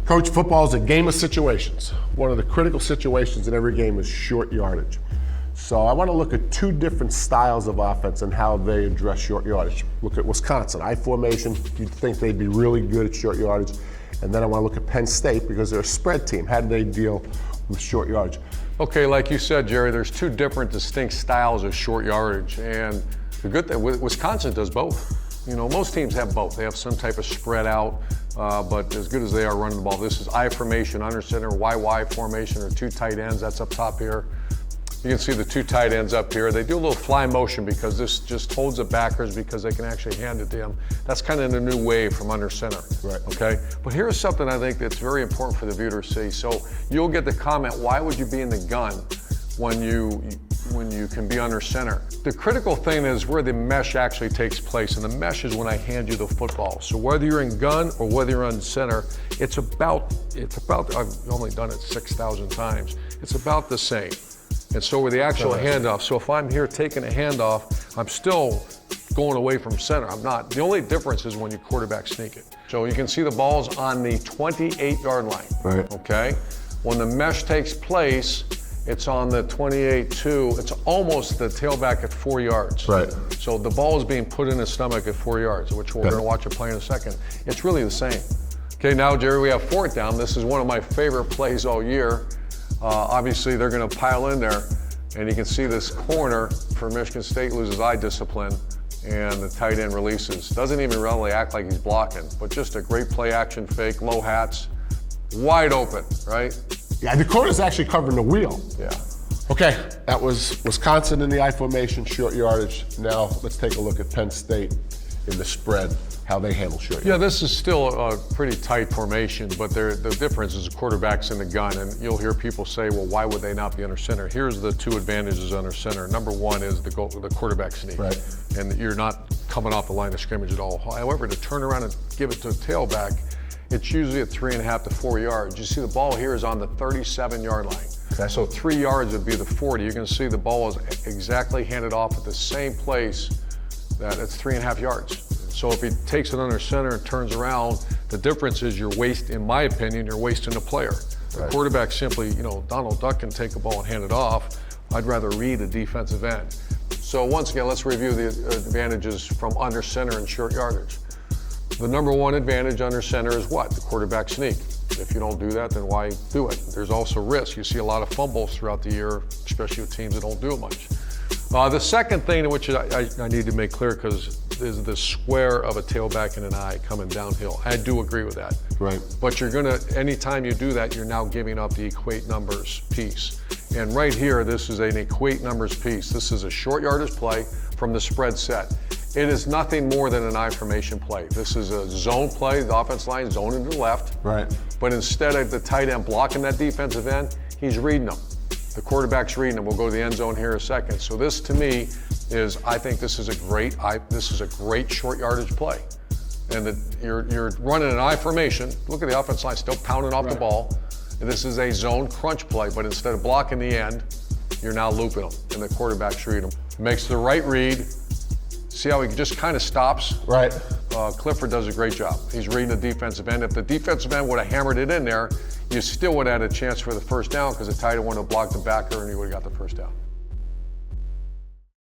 Coach, football is a game of situations. One of the critical situations in every game is short yardage. So I want to look at two different styles of offense and how they address short yardage. Look at Wisconsin, I formation. You'd think they'd be really good at short yardage. And then I want to look at Penn State because they're a spread team. How do they deal with short yardage? Okay, like you said, Jerry, there's two different distinct styles of short yardage. And the good thing, Wisconsin does both. You know, most teams have both. They have some type of spread out, but as good as they are running the ball, this is I formation, under center, YY formation, or two tight ends. That's up top here. You can see the two tight ends up here. They do a little fly motion because this just holds the backers because they can actually hand it to him. That's kind of the new wave from under center. Right. Okay. But here's something I think that's very important for the viewer to see. So you'll get the comment, why would you be in the gun when you can be under center? The critical thing is where the mesh actually takes place, and the mesh is when I hand you the football. So whether you're in gun or whether you're on center, it's about, I've only done it 6,000 times. It's about the same. And so with the actual handoff, so if I'm here taking a handoff, I'm still going away from center. I'm not. The only difference is when you quarterback sneak it. So you can see the ball's on the 28-yard line. Right. Okay? When the mesh takes place, it's on the 28-2. It's almost the tailback at 4 yards. Right. So the ball is being put in his stomach at 4 yards, which we're going to watch it play in a second. It's really the same. Okay, now, Jerry, we have fourth down. This is one of my favorite plays all year. Obviously, they're going to pile in there, and you can see this corner for Michigan State loses eye discipline, and the tight end releases. Doesn't even really act like he's blocking, but just a great play action fake, low hats, wide open, right? Yeah, the corner's actually covering the wheel. Yeah. Okay, that was Wisconsin in the I formation, short yardage. Now let's take a look at Penn State in the spread, how they handle short yardage. Yeah, this is still a pretty tight formation, but the difference is the quarterback's in the gun, and you'll hear people say, well, why would they not be under center? Here's the two advantages under center. Number one is the quarterback sneak. Right. And you're not coming off the line of scrimmage at all. However, to turn around and give it to a tailback, it's usually at 3.5 to 4 yards. You see the ball here is on the 37-yard line. Okay. So 3 yards would be the 40. You're going to see the ball is exactly handed off at the same place that it's 3.5 yards. So if he takes it under center and turns around, the difference is in my opinion, you're wasting a player. The Right. quarterback simply, Donald Duck can take a ball and hand it off. I'd rather read a defensive end. So once again, let's review the advantages from under center and short yardage. The number one advantage under center is what? The quarterback sneak. If you don't do that, then why do it? There's also risk. You see a lot of fumbles throughout the year, especially with teams that don't do it much. The second thing in which I need to make clear, because is the square of a tailback and an eye coming downhill. I do agree with that. Right. But you're gonna, anytime you do that, you're now giving up the equate numbers piece. And right here, this is an equate numbers piece. This is a short yardage play from the spread set. It is nothing more than an I formation play. This is a zone play, the offense line zoning to the left. Right. But instead of the tight end blocking that defensive end, he's reading them. The quarterback's reading them. We'll go to the end zone here in a second. So this, to me, I think this is a great short yardage play. And you're running an I formation. Look at the offense line still pounding off the ball. And this is a zone crunch play, but instead of blocking the end, you're now looping them, and the quarterback's reading them. Makes the right read. See how he just kind of stops? Right. Clifford does a great job. He's reading the defensive end. If the defensive end would have hammered it in there, you still would have had a chance for the first down because the tight end would have blocked the backer and you would have got the first down.